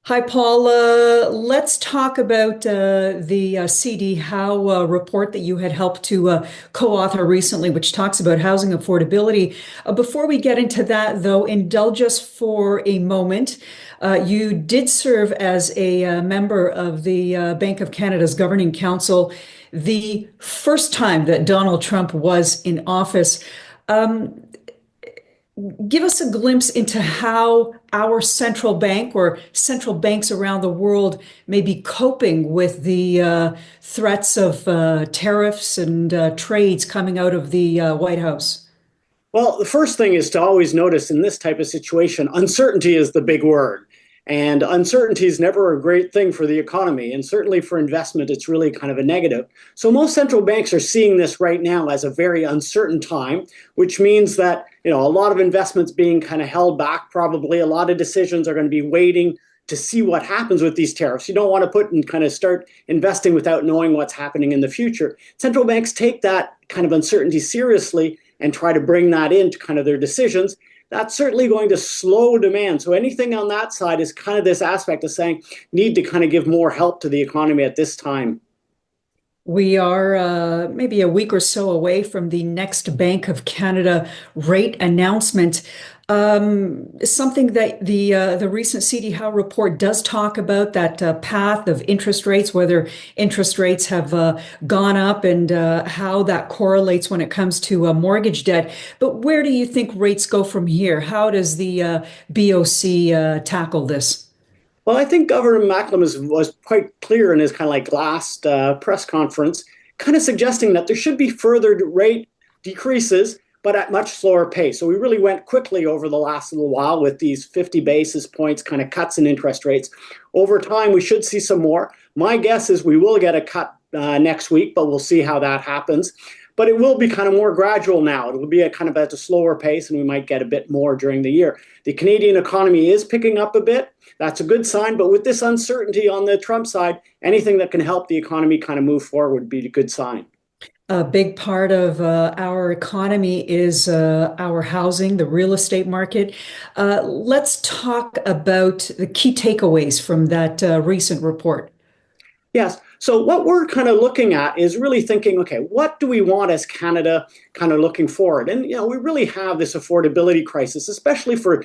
Hi, Paul. Let's talk about the CD Howe report that you had helped to co-author recently, which talks about housing affordability. Before we get into that, though, indulge us for a moment. You did serve as a member of the Bank of Canada's Governing Council the first time that Donald Trump was in office. Um, Give us a glimpse into how our central bank or central banks around the world may be coping with the threats of tariffs and trades coming out of the White House. Well, the first thing is to always notice in this type of situation, uncertainty is the big word. And uncertainty is never a great thing for the economy. And certainly for investment, it's really kind of a negative. So most central banks are seeing this right now as a very uncertain time, which means that, a lot of investments being kind of held back, probably a lot of decisions are going to be waiting to see what happens with these tariffs. You don't want to put and kind of start investing without knowing what's happening in the future. Central banks take that kind of uncertainty seriously and try to bring that into kind of their decisions. That's certainly going to slow demand. So anything on that side is kind of this aspect of saying need to kind of give more help to the economy at this time. We are maybe a week or so away from the next Bank of Canada rate announcement. Something that the recent CD Howe report does talk about that path of interest rates, whether interest rates have gone up and how that correlates when it comes to mortgage debt. But where do you think rates go from here? How does the BOC tackle this? Well, I think Governor Macklem was quite clear in his kind of like last press conference, kind of suggesting that there should be further rate decreases, but at much slower pace. So we really went quickly over the last little while with these 50 basis points kind of cuts in interest rates. Over time, we should see some more. My guess is we will get a cut next week, but we'll see how that happens. But it will be kind of more gradual now. It will be a kind of at a slower pace, and we might get a bit more during the year. The Canadian economy is picking up a bit. That's a good sign. But with this uncertainty on the Trump side, anything that can help the economy kind of move forward would be a good sign. A big part of our economy is our housing, the real estate market. Let's talk about the key takeaways from that recent report. Yes. So what we're kind of looking at is really thinking, okay, what do we want as Canada kind of looking forward? And, we really have this affordability crisis, especially for,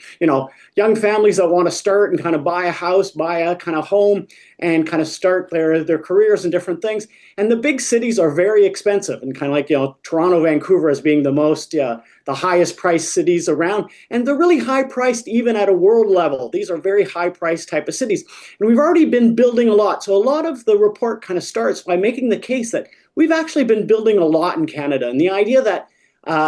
young families that want to start and kind of buy a house, buy a kind of home and kind of start their careers and different things. And the big cities are very expensive and kind of like, Toronto, Vancouver as being the most, the highest priced cities around. And they're really high priced even at a world level. These are very high priced type of cities. And we've already been building a lot. So a lot of the report kind of starts by making the case that we've actually been building a lot in Canada. And the idea that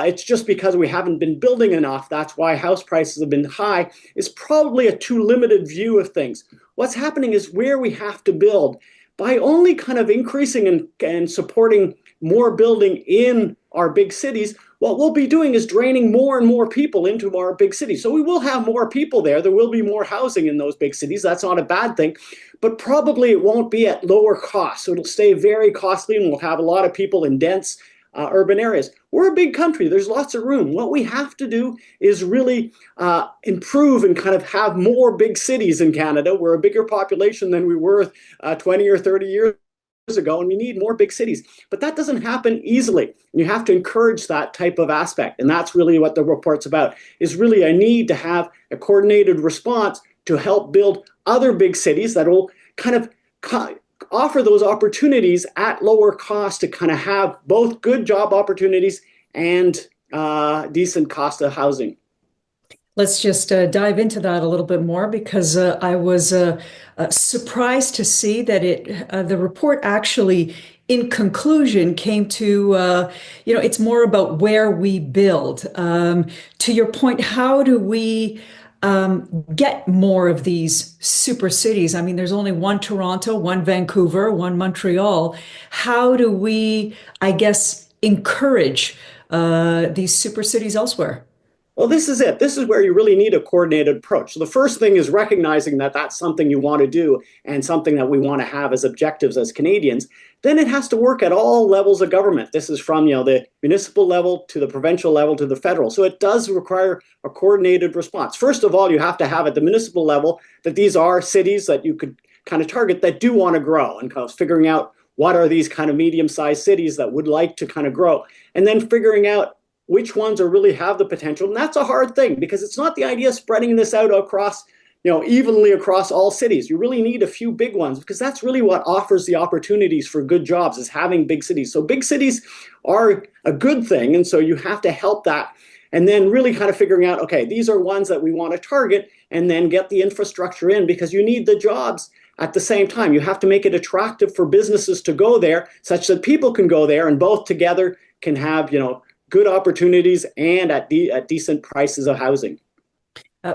it's just because we haven't been building enough, that's why house prices have been high, is probably a too limited view of things. What's happening is where we have to build by only kind of increasing and supporting more building in our big cities. What we'll be doing is draining more and more people into our big cities. So we will have more people there. There will be more housing in those big cities. That's not a bad thing. But probably it won't be at lower cost. So it'll stay very costly and we'll have a lot of people in dense urban areas. We're a big country. There's lots of room. What we have to do is really improve and kind of have more big cities in Canada. We're a bigger population than we were 20 or 30 years ago, and we need more big cities. But that doesn't happen easily. You have to encourage that type of aspect. And that's really what the report's about, is really a need to have a coordinated response to help build other big cities that will kind of offer those opportunities at lower cost to kind of have both good job opportunities and decent cost of housing. Let's just dive into that a little bit more because I was surprised to see that the report actually, in conclusion, came to it's more about where we build. To your point, how do we get more of these super cities? I mean, there's only one Toronto, one Vancouver, one Montreal. How do we, I guess, encourage these super cities elsewhere? Well, this is it. This is where you really need a coordinated approach. So the first thing is recognizing that that's something you want to do and something that we want to have as objectives as Canadians. Then it has to work at all levels of government. This is from, the municipal level to the provincial level to the federal. So it does require a coordinated response. First of all, you have to have at the municipal level that these are cities that you could kind of target that do want to grow, and kind of figuring out what are these kind of medium-sized cities that would like to kind of grow, and then figuring out which ones are really have the potential. And that's a hard thing because it's not the idea of spreading this out across, evenly across all cities. You really need a few big ones because that's really what offers the opportunities for good jobs, is having big cities. So big cities are a good thing. And so you have to help that. And then really kind of figuring out, okay, these are ones that we want to target, and then get the infrastructure in because you need the jobs at the same time. You have to make it attractive for businesses to go there such that people can go there and both together can have, good opportunities and at decent prices of housing.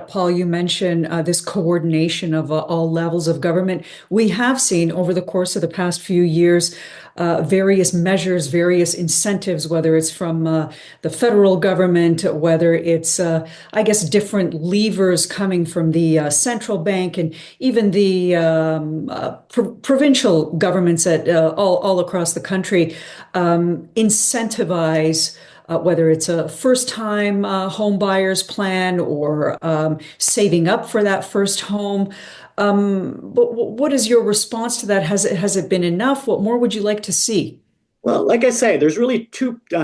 Paul, you mentioned this coordination of all levels of government. We have seen over the course of the past few years various measures, various incentives, whether it's from the federal government, whether it's, I guess, different levers coming from the central bank and even the provincial governments at all across the country incentivize whether it's a first-time home buyers plan or saving up for that first home. But what is your response to that? Has it been enough? What more would you like to see? Well, like I say, there's really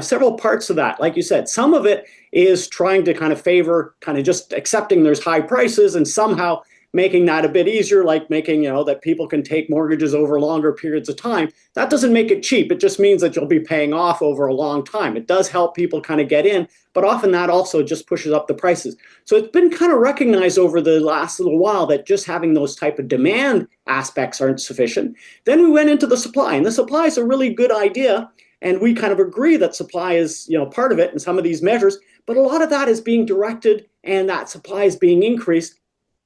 several parts of that. Like you said, some of it is trying to kind of favor kind of just accepting there's high prices and somehow making that a bit easier, like making, that people can take mortgages over longer periods of time. That doesn't make it cheap. It just means that you'll be paying off over a long time. It does help people kind of get in, but often that also just pushes up the prices. So it's been kind of recognized over the last little while that just having those type of demand aspects aren't sufficient. Then we went into the supply, and the supply is a really good idea. And we kind of agree that supply is, part of it in some of these measures, but a lot of that is being directed and that supply is being increased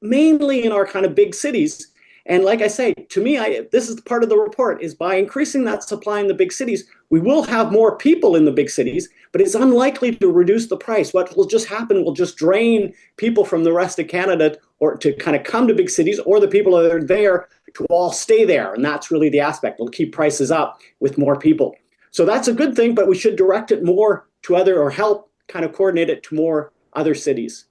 mainly in our kind of big cities. And like I say, to me, this is part of the report, is by increasing that supply in the big cities, we will have more people in the big cities, but it's unlikely to reduce the price. What will just happen will just drain people from the rest of Canada or to kind of come to big cities, or the people that are there to all stay there. And that's really the aspect. It'll keep prices up with more people. So that's a good thing, but we should direct it more to other, or help kind of coordinate it to more other cities.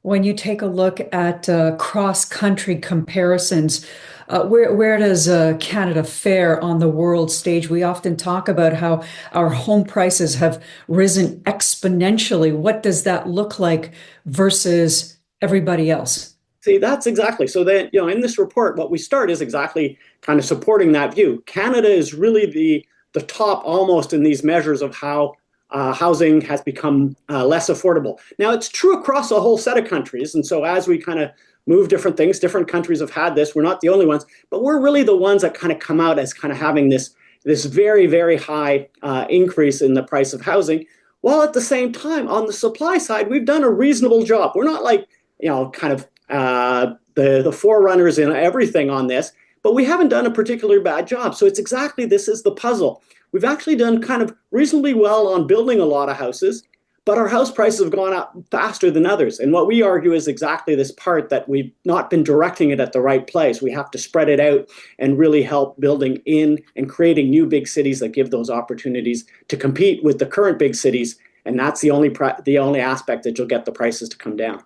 When you take a look at cross-country comparisons, where does Canada fare on the world stage? We often talk about how our home prices have risen exponentially. What does that look like versus everybody else? See, that's exactly. So that, in this report, what we start is exactly kind of supporting that view. Canada is really the top almost in these measures of how housing has become less affordable. Now, it's true across a whole set of countries. And so as we kind of move different things, different countries have had this. We're not the only ones, but we're really the ones that kind of come out as kind of having this very, very high increase in the price of housing. While at the same time, on the supply side, we've done a reasonable job. We're not like, kind of the forerunners in everything on this, but we haven't done a particularly bad job. So it's exactly, this is the puzzle. We've actually done kind of reasonably well on building a lot of houses, but our house prices have gone up faster than others. And what we argue is exactly this part, that we've not been directing it at the right place. We have to spread it out and really help building in and creating new big cities that give those opportunities to compete with the current big cities. And that's the only aspect that you'll get the prices to come down.